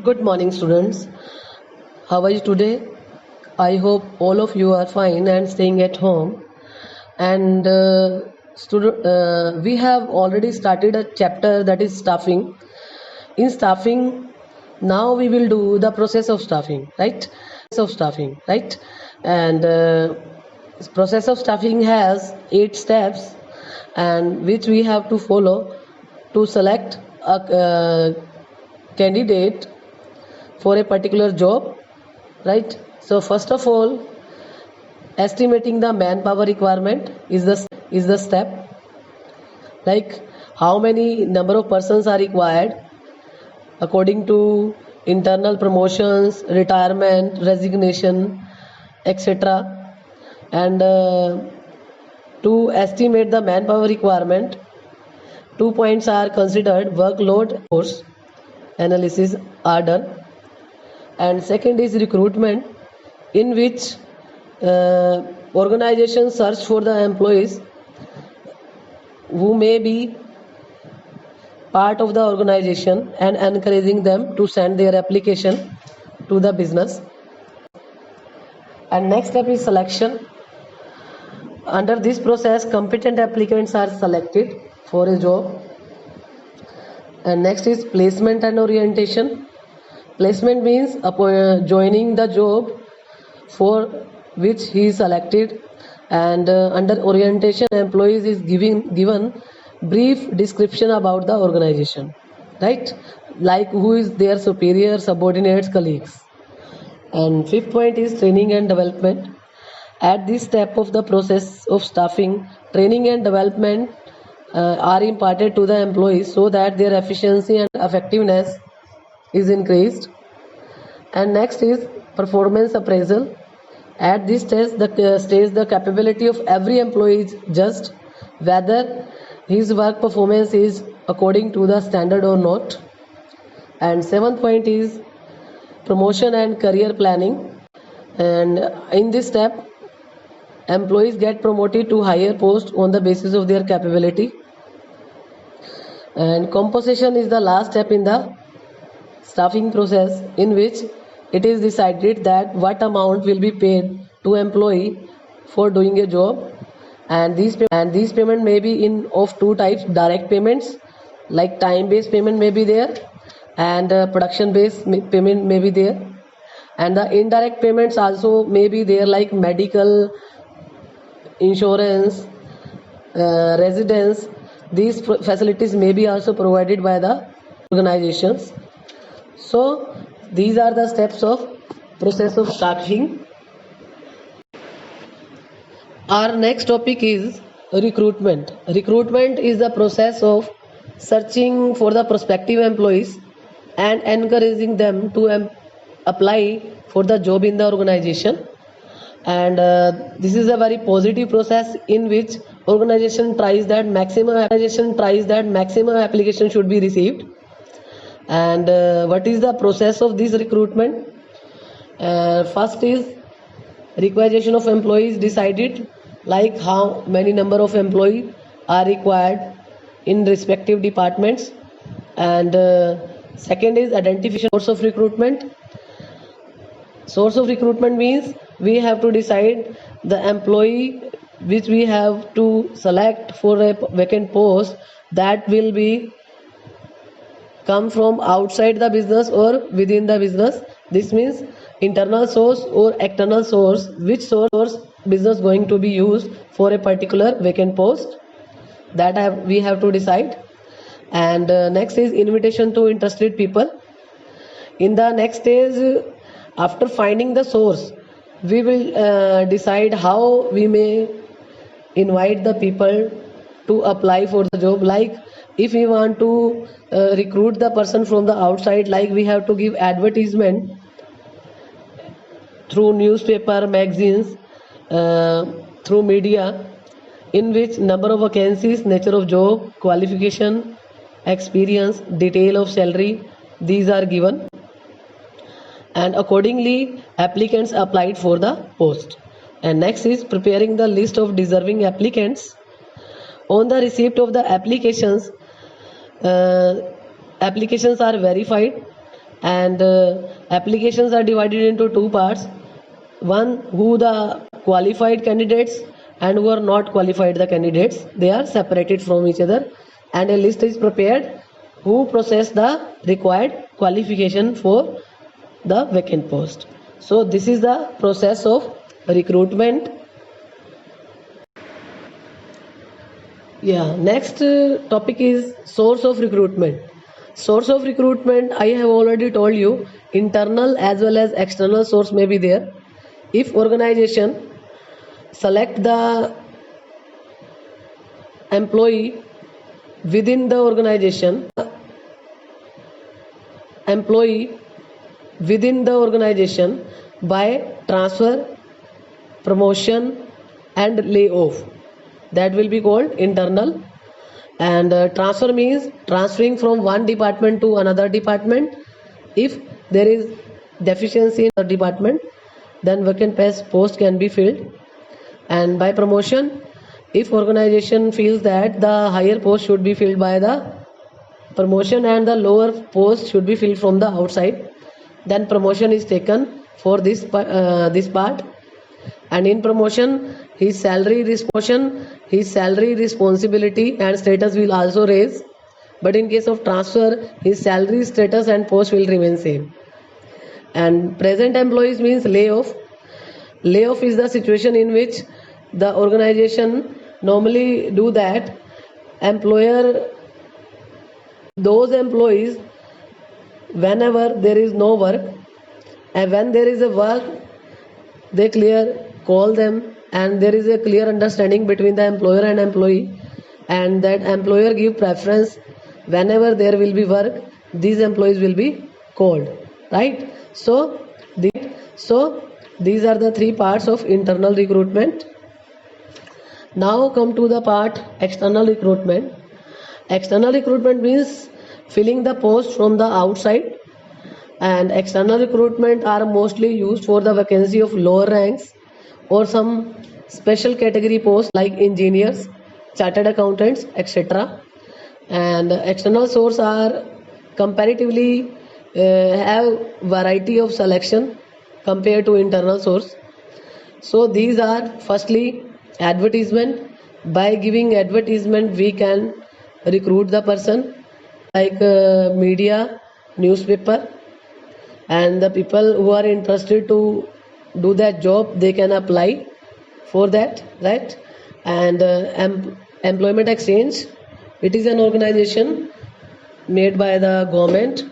Good morning, students. How are you today? I hope all of you are fine and staying at home. And we have already started a chapter that is staffing. In staffing, now we will do the process of staffing, right? Right? And process of staffing has 8 steps, and which we have to follow to select a candidate for a particular job, right? So first of all, estimating the manpower requirement is the step, like how many number of persons are required according to internal promotions, retirement, resignation, etc. And to estimate the manpower requirement, 2 points are considered: workload, force analysis are done. And second is recruitment, in which organizations search for the employees who may be part of the organization and encouraging them to send their application to the business. And next step is selection. Under this process, competent applicants are selected for a job. And next is placement and orientation. Placement means joining the job for which he is selected. And under orientation, employees is given brief description about the organization, right? Like who is their superior, subordinates, colleagues. And fifth point is training and development. At this step of the process of staffing, training and development are imparted to the employees so that their efficiency and effectiveness is increased. And next is performance appraisal. At this stage, the capability of every employee is judged whether his work performance is according to the standard or not. And seventh point is promotion and career planning. And in this step, employees get promoted to higher post on the basis of their capability. And compensation is the last step in the staffing process, in which it is decided that what amount will be paid to employee for doing a job. And these payment may be of two types: direct payments, like time based payment may be there, and production based payment may be there. And the indirect payments also may be there, like medical, insurance, residence. These facilities may be also provided by the organizations. So these are the steps of process of staffing. Our next topic is recruitment. Recruitment is the process of searching for the prospective employees and encouraging them to apply for the job in the organization. And this is a very positive process in which organization tries that maximum application should be received. And what is the process of this recruitment? First is requisition of employees decided, like how many number of employees are required in respective departments. And second is identification source of recruitment. Source of recruitment means we have to decide the employee which we have to select for a vacant post, that will be come from outside the business or within the business. This means internal source or external source, which source business going to be used for a particular vacant post, that we have to decide. And next is invitation to interested people. In the next stage, after finding the source, we will decide how we may invite the people to apply for the job. Like if we want to recruit the person from the outside, like we have to give advertisement through newspaper, magazines, through media, in which number of vacancies, nature of job, qualification, experience, detail of salary, these are given. And accordingly, applicants applied for the post. And next is preparing the list of deserving applicants. On the receipt of the applications, applications are verified And applications are divided into two parts. One, who the qualified candidates and who are not qualified the candidates, they are separated from each other, and a list is prepared who possess the required qualification for the vacant post. So this is the process of recruitment. Yeah, next topic is source of recruitment. Source of recruitment, I have already told you, internal as well as external source may be there. If organization select the employee within the organization, by transfer, promotion and layoff, that will be called internal. And transfer means transferring from one department to another department. If there is deficiency in the department, then vacant post can be filled. And by promotion, if organization feels that the higher post should be filled by the promotion and the lower post should be filled from the outside, then promotion is taken for this part. And in promotion, his salary responsibility and status will also raise. But in case of transfer, his salary, status and post will remain same. And present employees means layoff. Layoff is the situation in which the organization normally do that. Those employees, whenever there is no work, and when there is a work, they call them, and there is a clear understanding between the employer and employee, and that employer give preference whenever there will be work, these employees will be called, right? So these are the three parts of internal recruitment. Now come to the part external recruitment. External recruitment means filling the post from the outside, and external recruitment are mostly used for the vacancy of lower ranks or some special category posts like engineers, chartered accountants, etc. And external source are comparatively have variety of selection compared to internal source. So these are firstly advertisement. By giving advertisement, we can recruit the person, like media, newspaper, and the people who are interested to do that job, they can apply for that, right? And employment exchange, it is an organization made by the government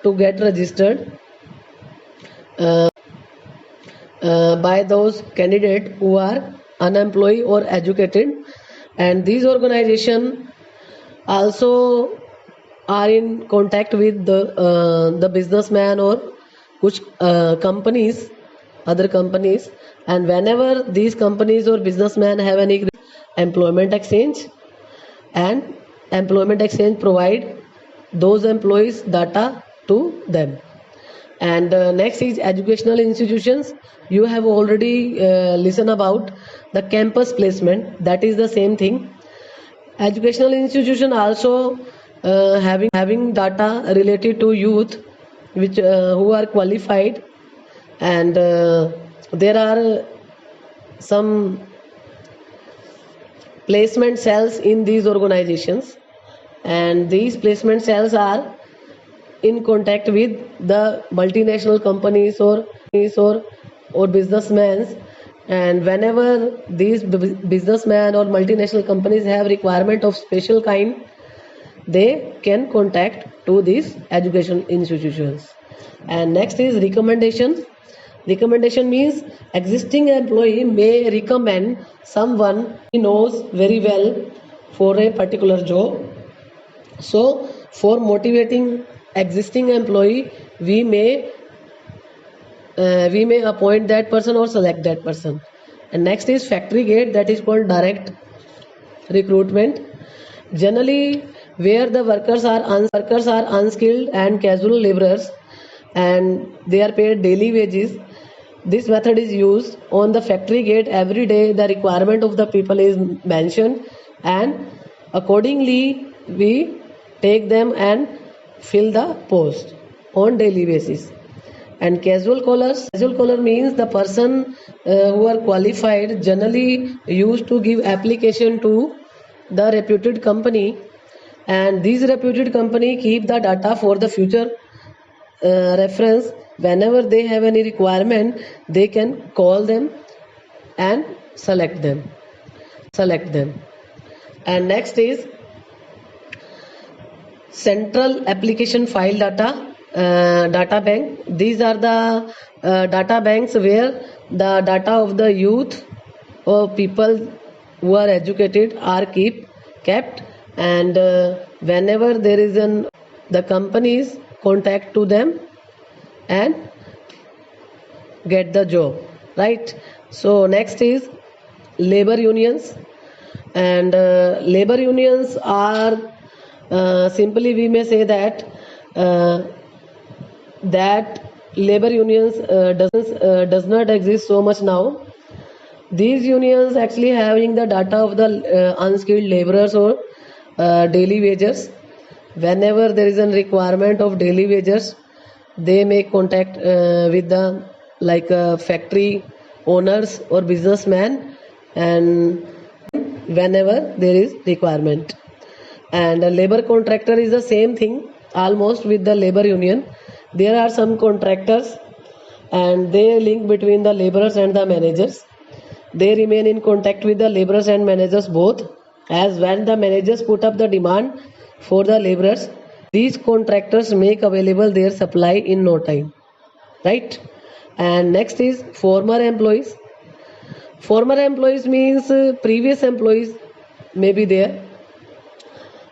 to get registered by those candidates who are unemployed or educated. And these organizations also are in contact with the businessman or which companies, other companies, and whenever these companies or businessmen have any employment exchange, and employment exchange provide those employees data to them. And next is educational institutions. You have already listened about the campus placement, that is the same thing. Educational institution also having data related to youth which who are qualified, and there are some placement cells in these organizations, and these placement cells are in contact with the multinational companies or businessmen. And whenever these businessmen or multinational companies have requirement of special kind, they can contact to these education institutions. And next is recommendation. Recommendation means existing employee may recommend someone he knows very well for a particular job. So for motivating existing employee, we may appoint that person or select that person. And next is factory gate, that is called direct recruitment. Generally, where the workers are unskilled and casual laborers, and they are paid daily wages, this method is used. On the factory gate, every day the requirement of the people is mentioned, and accordingly we take them and fill the post on daily basis. And casual caller means the person who are qualified generally used to give application to the reputed company, and these reputed company keep the data for the future reference. Whenever they have any requirement, they can call them and select them. And next is central application file data bank. These are the data banks where the data of the youth or people who are educated are kept, and whenever there is the companies contact to them and get the job, right? So next is labor unions. And labor unions are simply we may say that labor unions does not exist so much now. These unions actually having the data of the unskilled laborers or daily wages. Whenever there is a requirement of daily wages, they make contact with the factory owners or businessmen, and whenever there is requirement. And a labor contractor is the same thing almost with the labor union. There are some contractors and they link between the laborers and the managers. They remain in contact with the laborers and managers both, as when the managers put up the demand for the laborers, these contractors make available their supply in no time, right? And next is former employees. Former employees means previous employees may be there,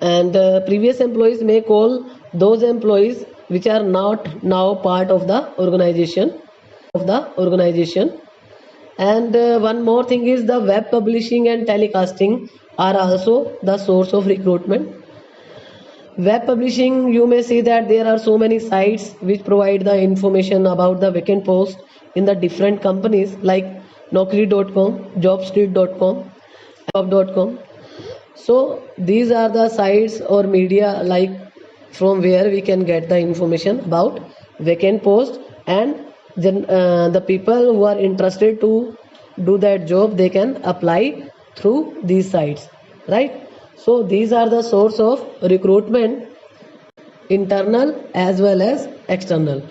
and previous employees may call those employees which are not now part of the organization. And one more thing is the web publishing and telecasting are also the source of recruitment. Web publishing, you may see that there are so many sites which provide the information about the vacant post in the different companies like Naukri.com, Jobstreet.com, Job.com. So these are the sites or media from where we can get the information about vacant post, and the people who are interested to do that job, they can apply through these sites, right? So these are the source of recruitment, internal as well as external.